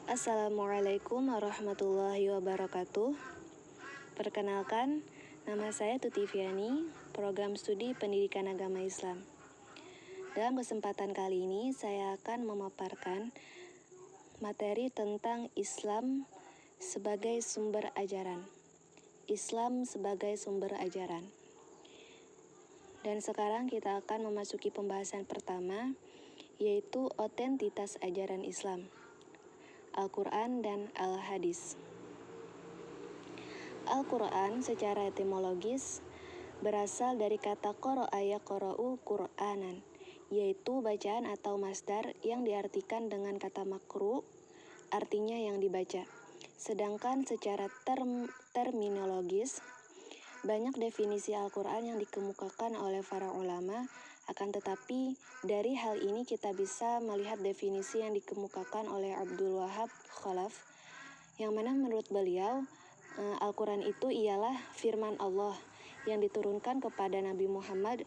Assalamualaikum warahmatullahi wabarakatuh. Perkenalkan, nama saya Tuti Fiani, Program Studi Pendidikan Agama Islam. Dalam kesempatan kali ini, saya akan memaparkan materi tentang Islam sebagai sumber ajaran. Islam sebagai sumber ajaran. Dan sekarang kita akan memasuki pembahasan pertama, yaitu otentitas ajaran Islam. Al-Quran dan Al-Hadis. Al-Quran secara etimologis berasal dari kata qara'a yaqra'u Qur'anan, yaitu bacaan atau masdar yang diartikan dengan kata makru, artinya yang dibaca. Sedangkan secara terminologis, banyak definisi Al-Quran yang dikemukakan oleh para ulama, akan tetapi dari hal ini kita bisa melihat definisi yang dikemukakan oleh Abdul Wahab Khalaf, yang mana menurut beliau Al-Quran itu ialah firman Allah yang diturunkan kepada Nabi Muhammad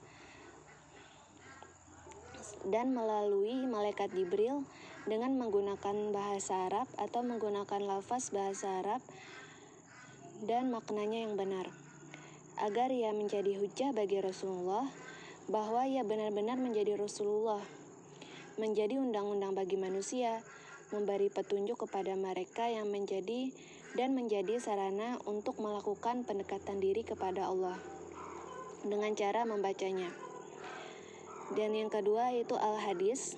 dan melalui malaikat Jibril dengan menggunakan bahasa Arab atau menggunakan lafaz bahasa Arab dan maknanya yang benar, agar ia menjadi hujjah bagi Rasulullah bahwa ia benar-benar menjadi Rasulullah, menjadi undang-undang bagi manusia, memberi petunjuk kepada mereka yang menjadi sarana untuk melakukan pendekatan diri kepada Allah dengan cara membacanya. Dan yang kedua yaitu Al-Hadis.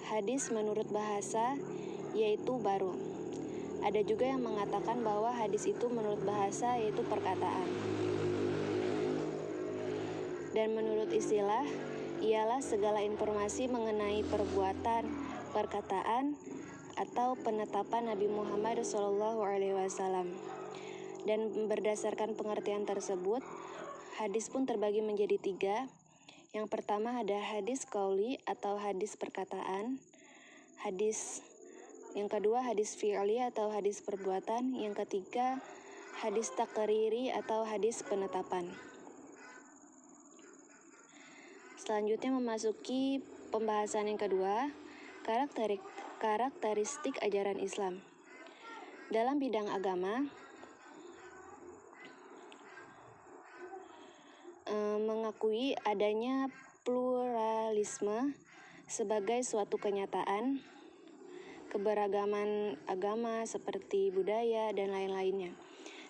Hadis menurut bahasa yaitu baru. Ada juga yang mengatakan bahwa hadis itu menurut bahasa yaitu perkataan. Dan menurut istilah, ialah segala informasi mengenai perbuatan, perkataan, atau penetapan Nabi Muhammad SAW. Dan berdasarkan pengertian tersebut, hadis pun terbagi menjadi 3. Yang pertama ada hadis qauli atau hadis perkataan, yang kedua hadis fi'li atau hadis perbuatan, yang ketiga hadis takriri atau hadis penetapan. Selanjutnya memasuki pembahasan yang kedua, karakteristik ajaran Islam. Dalam bidang agama, mengakui adanya pluralisme sebagai suatu kenyataan, keberagaman agama seperti budaya dan lain-lainnya,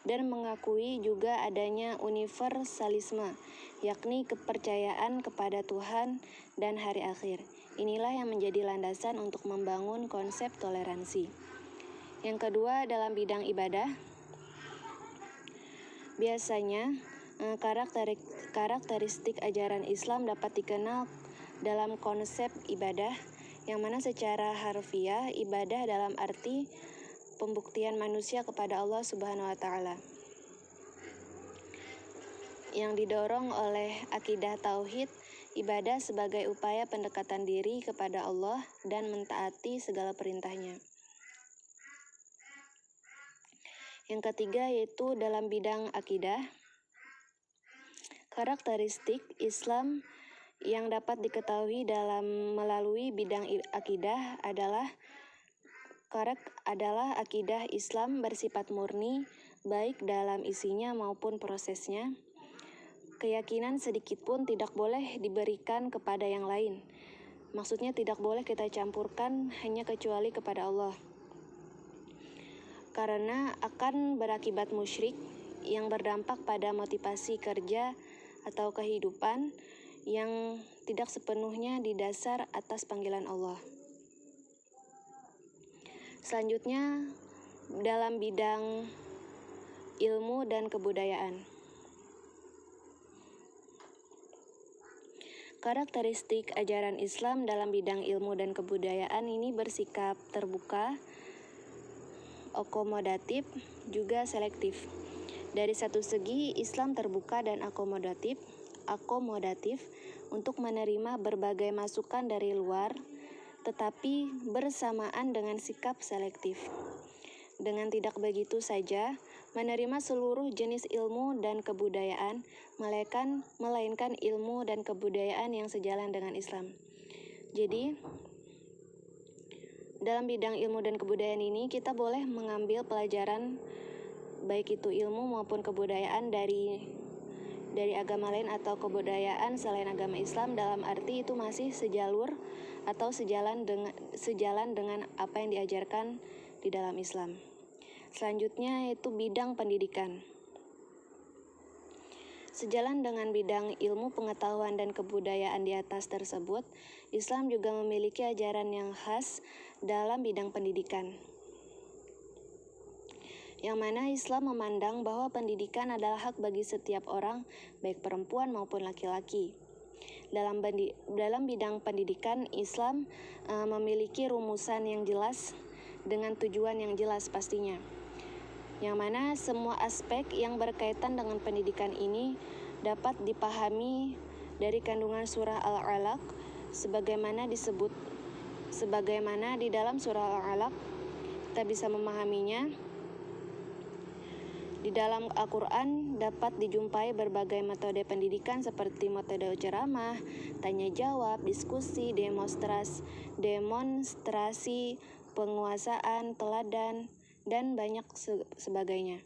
dan mengakui juga adanya universalisme, yakni kepercayaan kepada Tuhan dan hari akhir. Inilah yang menjadi landasan untuk membangun konsep toleransi. Yang kedua, dalam bidang ibadah, biasanya karakteristik ajaran Islam dapat dikenal dalam konsep ibadah, yang mana secara harfiah ibadah dalam arti pembuktian manusia kepada Allah Subhanahu wa Ta'ala, yang didorong oleh akidah tauhid, ibadah sebagai upaya pendekatan diri kepada Allah dan mentaati segala perintahnya. Yang ketiga yaitu dalam bidang akidah, karakteristik Islam yang dapat diketahui melalui bidang akidah adalah akidah Islam bersifat murni, baik dalam isinya maupun prosesnya. Keyakinan sedikit pun tidak boleh diberikan kepada yang lain. Maksudnya tidak boleh kita campurkan hanya kecuali kepada Allah, karena akan berakibat musyrik yang berdampak pada motivasi kerja atau kehidupan yang tidak sepenuhnya didasar atas panggilan Allah. Selanjutnya, dalam bidang ilmu dan kebudayaan. Karakteristik ajaran Islam dalam bidang ilmu dan kebudayaan ini bersikap terbuka, akomodatif, juga selektif. Dari satu segi, Islam terbuka dan akomodatif untuk menerima berbagai masukan dari luar, tetapi bersamaan dengan sikap selektif. Dengan tidak begitu saja menerima seluruh jenis ilmu dan kebudayaan, melainkan ilmu dan kebudayaan yang sejalan dengan Islam. Jadi, Dalam bidang ilmu dan kebudayaan ini, kita boleh mengambil pelajaran baik itu ilmu maupun kebudayaan dari agama lain atau kebudayaan selain agama Islam, dalam arti itu masih sejalur atau sejalan dengan apa yang diajarkan di dalam Islam. Selanjutnya yaitu bidang pendidikan. Sejalan dengan bidang ilmu, pengetahuan, dan kebudayaan di atas tersebut, Islam juga memiliki ajaran yang khas dalam bidang pendidikan. Yang mana Islam memandang bahwa pendidikan adalah hak bagi setiap orang, baik perempuan maupun laki-laki. Dalam bidang pendidikan, Islam memiliki rumusan yang jelas dengan tujuan yang jelas pastinya. Yang mana semua aspek yang berkaitan dengan pendidikan ini dapat dipahami dari kandungan surah Al-Alaq sebagaimana di dalam surah Al-Alaq kita bisa memahaminya. Di dalam Al-Quran dapat dijumpai berbagai metode pendidikan seperti metode ceramah, tanya jawab, diskusi, demonstrasi, penguasaan, teladan, dan banyak sebagainya.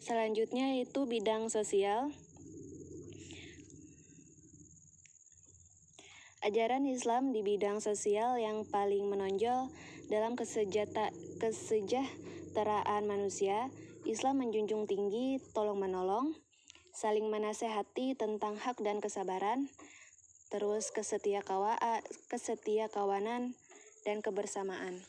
Selanjutnya yaitu bidang sosial. Ajaran Islam di bidang sosial yang paling menonjol dalam kesejahteraan manusia, Islam menjunjung tinggi tolong-menolong, saling menasehati tentang hak dan kesabaran, terus kesetiakawanan, dan kebersamaan.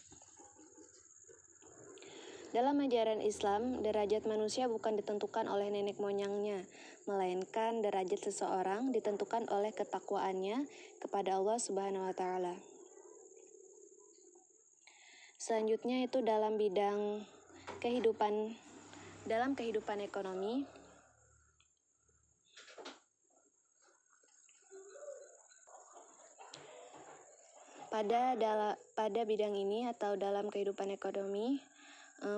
Dalam ajaran Islam, derajat manusia bukan ditentukan oleh nenek moyangnya, melainkan derajat seseorang ditentukan oleh ketakwaannya kepada Allah Subhanahu wa Ta'ala. Selanjutnya itu dalam bidang kehidupan ekonomi. Pada bidang ini atau dalam kehidupan ekonomi,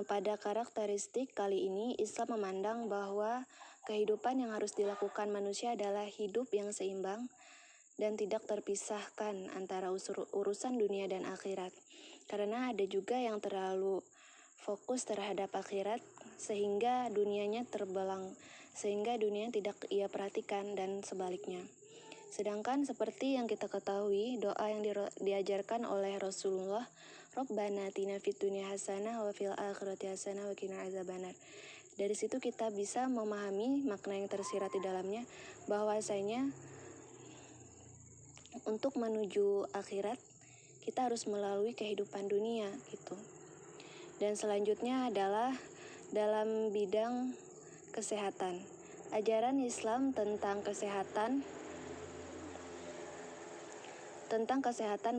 pada karakteristik kali ini Islam memandang bahwa kehidupan yang harus dilakukan manusia adalah hidup yang seimbang dan tidak terpisahkan antara urusan dunia dan akhirat. Karena ada juga yang terlalu fokus terhadap akhirat sehingga dunianya tidak ia perhatikan dan sebaliknya. Sedangkan seperti yang kita ketahui, doa yang diajarkan oleh Rasulullah, Rabbana atina fid dunya hasanah wa fil akhirati hasanah wa qina adzabannar. Dari situ kita bisa memahami makna yang tersirat di dalamnya, bahwasanya untuk menuju akhirat kita harus melalui kehidupan dunia gitu. Dan selanjutnya adalah dalam bidang kesehatan. Ajaran Islam tentang kesehatan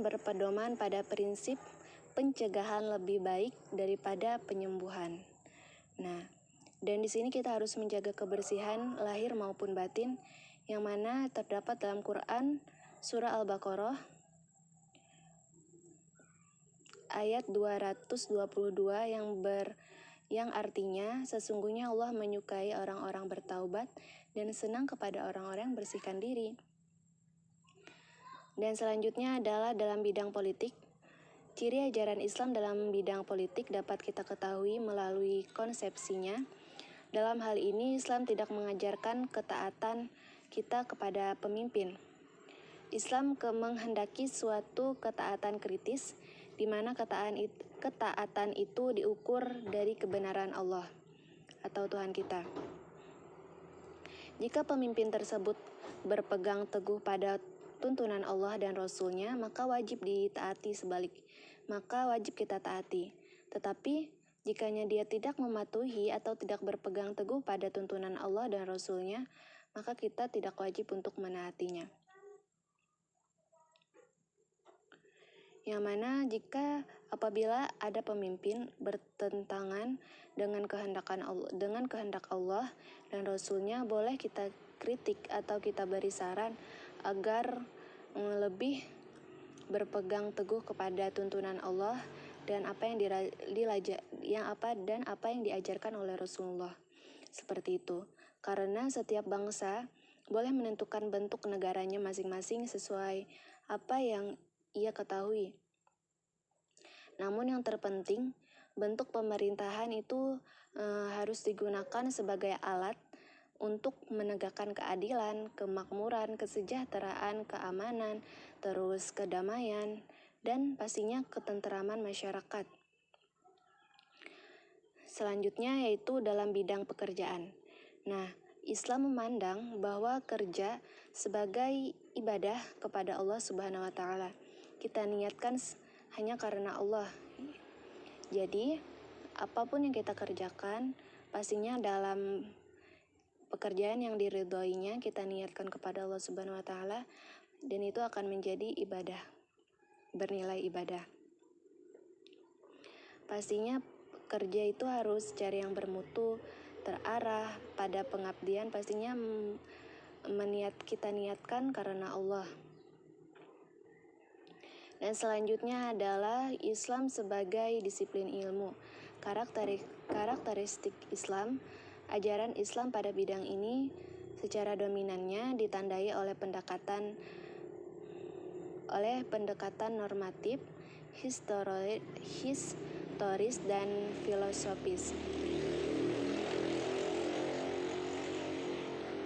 berpedoman pada prinsip pencegahan lebih baik daripada penyembuhan. Nah, dan di sini kita harus menjaga kebersihan lahir maupun batin, yang mana terdapat dalam Quran surah Al-Baqarah ayat 222 yang artinya sesungguhnya Allah menyukai orang-orang bertaubat dan senang kepada orang-orang yang bersihkan diri. Dan selanjutnya adalah dalam bidang politik. Ciri ajaran Islam dalam bidang politik dapat kita ketahui melalui konsepsinya. Dalam hal ini Islam tidak mengajarkan ketaatan kita kepada pemimpin. Islam menghendaki suatu ketaatan kritis, di mana ketaatan itu diukur dari kebenaran Allah atau Tuhan kita. Jika pemimpin tersebut berpegang teguh pada tuntunan Allah dan Rasul-Nya, maka wajib kita taati. Tetapi jikanya dia tidak mematuhi atau tidak berpegang teguh pada tuntunan Allah dan Rasul-Nya, maka kita tidak wajib untuk menaatinya. Yang mana apabila ada pemimpin bertentangan dengan kehendak Allah dan Rasul-Nya, boleh kita kritik atau kita beri saran agar lebih berpegang teguh kepada tuntunan Allah dan apa yang diajarkan oleh Rasulullah. Seperti itu. Karena setiap bangsa boleh menentukan bentuk negaranya masing-masing sesuai apa yang ia ketahui. Namun yang terpenting, bentuk pemerintahan itu harus digunakan sebagai alat untuk menegakkan keadilan, kemakmuran, kesejahteraan, keamanan, terus kedamaian, dan pastinya ketenteraman masyarakat. Selanjutnya yaitu dalam bidang pekerjaan. Nah, Islam memandang bahwa kerja sebagai ibadah kepada Allah Subhanahu wa taala. Kita niatkan hanya karena Allah. Jadi, apapun yang kita kerjakan, pastinya dalam pekerjaan yang diridhoinya kita niatkan kepada Allah Subhanahu wa taala, dan itu akan menjadi ibadah, bernilai ibadah. Pastinya kerja itu harus cari yang bermutu, terarah pada pengabdian, pastinya kita niatkan karena Allah. Dan selanjutnya adalah Islam sebagai disiplin ilmu. Karakteristik Islam, ajaran Islam pada bidang ini secara dominannya ditandai oleh pendekatan normatif, historis dan filosofis.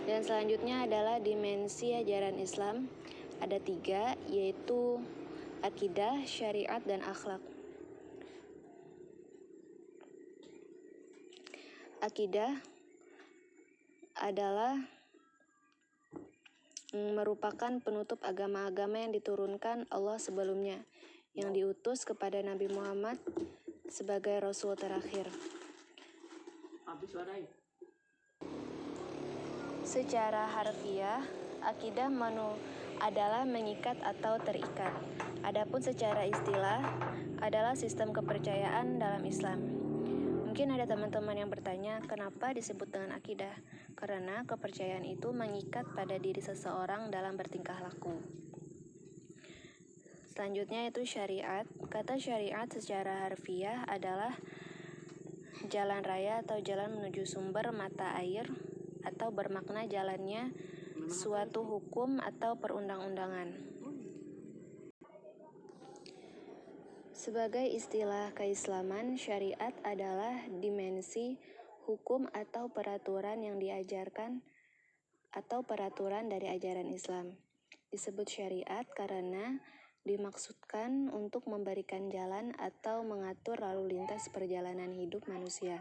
Dan selanjutnya adalah dimensi ajaran Islam. Ada 3, yaitu akidah, syariat, dan akhlak. Akidah adalah merupakan penutup agama-agama yang diturunkan Allah sebelumnya, yang diutus kepada Nabi Muhammad sebagai Rasul terakhir. Secara harfiah, akidah adalah mengikat atau terikat. Adapun secara istilah adalah sistem kepercayaan dalam Islam. Mungkin ada teman-teman yang bertanya, kenapa disebut dengan akidah? Karena kepercayaan itu mengikat pada diri seseorang dalam bertingkah laku. Selanjutnya itu syariat. Kata syariat secara harfiah adalah jalan raya atau jalan menuju sumber mata air, atau bermakna jalannya suatu hukum atau perundang-undangan. Sebagai istilah keislaman, syariat adalah dimensi hukum atau peraturan yang diajarkan atau peraturan dari ajaran Islam. Disebut syariat karena dimaksudkan untuk memberikan jalan atau mengatur lalu lintas perjalanan hidup manusia.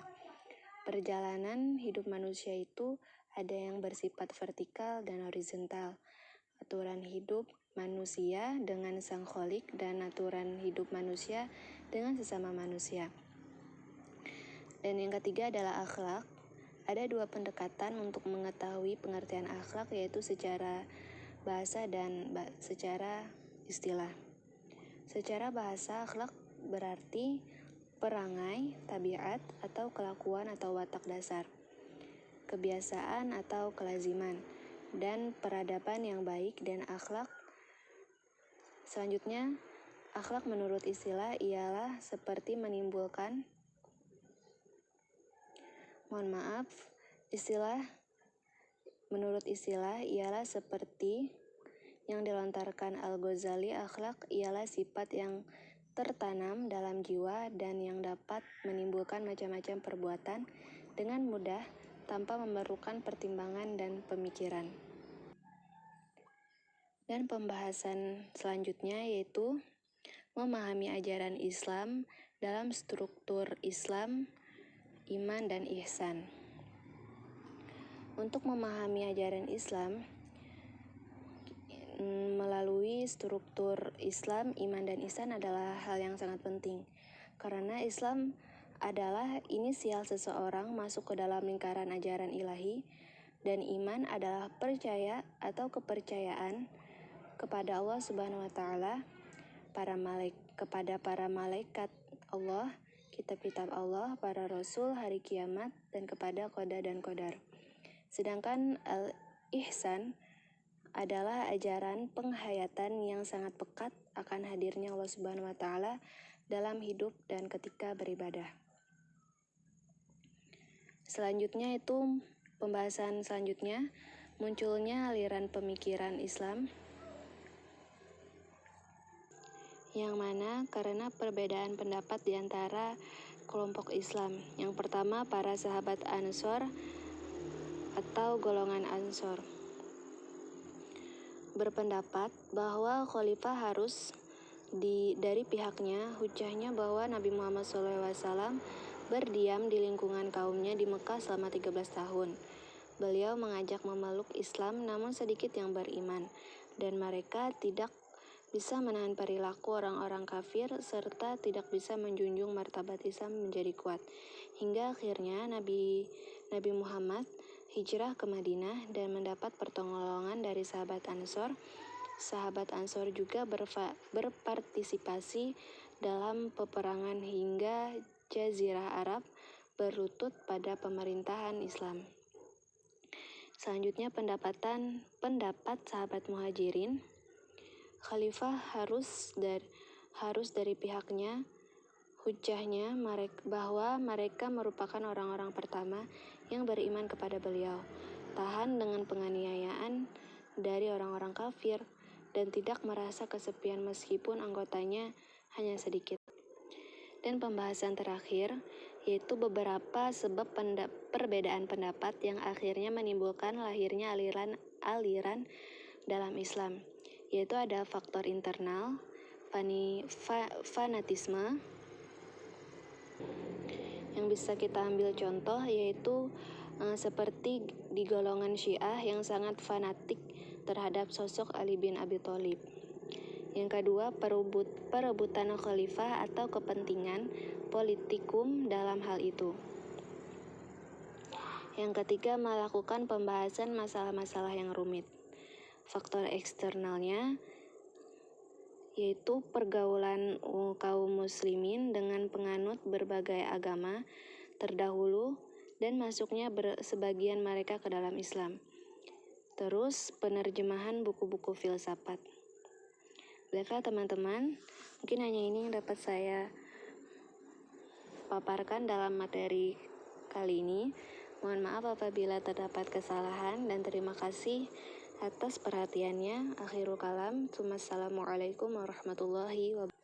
Perjalanan hidup manusia itu ada yang bersifat vertikal dan horizontal. Aturan hidup manusia dengan Sang Kholik dan aturan hidup manusia dengan sesama manusia. Dan yang ketiga adalah akhlak. Ada 2 pendekatan untuk mengetahui pengertian akhlak, yaitu secara bahasa dan secara istilah. Secara bahasa, akhlak berarti perangai, tabiat, atau kelakuan atau watak dasar, kebiasaan atau kelaziman, dan peradaban yang baik. Dan akhlak selanjutnya, akhlak menurut istilah ialah seperti menimbulkan menurut istilah ialah seperti yang dilontarkan Al-Ghazali, akhlak ialah sifat yang tertanam dalam jiwa dan yang dapat menimbulkan macam-macam perbuatan dengan mudah tanpa memerlukan pertimbangan dan pemikiran. Dan pembahasan selanjutnya yaitu memahami ajaran Islam dalam struktur Islam, iman, dan ihsan. Untuk memahami ajaran Islam melalui struktur Islam, iman, dan ihsan adalah hal yang sangat penting. Karena Islam adalah inisial seseorang masuk ke dalam lingkaran ajaran ilahi, dan iman adalah percaya atau kepercayaan kepada Allah Subhanahu wa taala, kepada para malaikat Allah, kitab-kitab Allah, para rasul, hari kiamat, dan kepada qada dan qadar. Sedangkan al-ihsan adalah ajaran penghayatan yang sangat pekat akan hadirnya Allah Subhanahu wa taala dalam hidup dan ketika beribadah. Selanjutnya itu pembahasan selanjutnya Munculnya aliran pemikiran Islam yang mana karena perbedaan pendapat di antara kelompok Islam. Yang pertama, para sahabat Ansor atau golongan Ansor berpendapat bahwa khalifah harus dari pihaknya. Hujahnya bahwa Nabi Muhammad SAW berdiam di lingkungan kaumnya di Mekah selama 13 tahun. Beliau mengajak memeluk Islam namun sedikit yang beriman, dan mereka tidak bisa menahan perilaku orang-orang kafir serta tidak bisa menjunjung martabat Islam menjadi kuat. Hingga akhirnya Nabi Muhammad hijrah ke Madinah dan mendapat pertolongan dari sahabat Ansor. Sahabat Ansor juga berpartisipasi dalam peperangan hingga Jazirah Arab berlutut pada pemerintahan Islam. Selanjutnya pendapat sahabat Muhajirin. Khalifah harus dari pihaknya. Hujahnya bahwa mereka merupakan orang-orang pertama yang beriman kepada beliau, tahan dengan penganiayaan dari orang-orang kafir, dan tidak merasa kesepian meskipun anggotanya hanya sedikit. Dan pembahasan terakhir yaitu beberapa sebab perbedaan pendapat yang akhirnya menimbulkan lahirnya aliran dalam Islam, yaitu ada faktor internal, fanatisme, yang bisa kita ambil contoh yaitu seperti di golongan Syiah yang sangat fanatik terhadap sosok Ali bin Abi Thalib. Yang kedua, perebutan khalifah atau kepentingan politikum dalam hal itu. Yang ketiga, melakukan pembahasan masalah-masalah yang rumit. Faktor eksternalnya yaitu pergaulan kaum muslimin dengan penganut berbagai agama terdahulu dan masuknya sebagian mereka ke dalam Islam. Terus penerjemahan buku-buku filsafat. Baiklah teman-teman, mungkin hanya ini yang dapat saya paparkan dalam materi kali ini. Mohon maaf apabila terdapat kesalahan dan terima kasih atas perhatiannya. Akhirul kalam. Wassalamualaikum warahmatullahi wabarakatuh.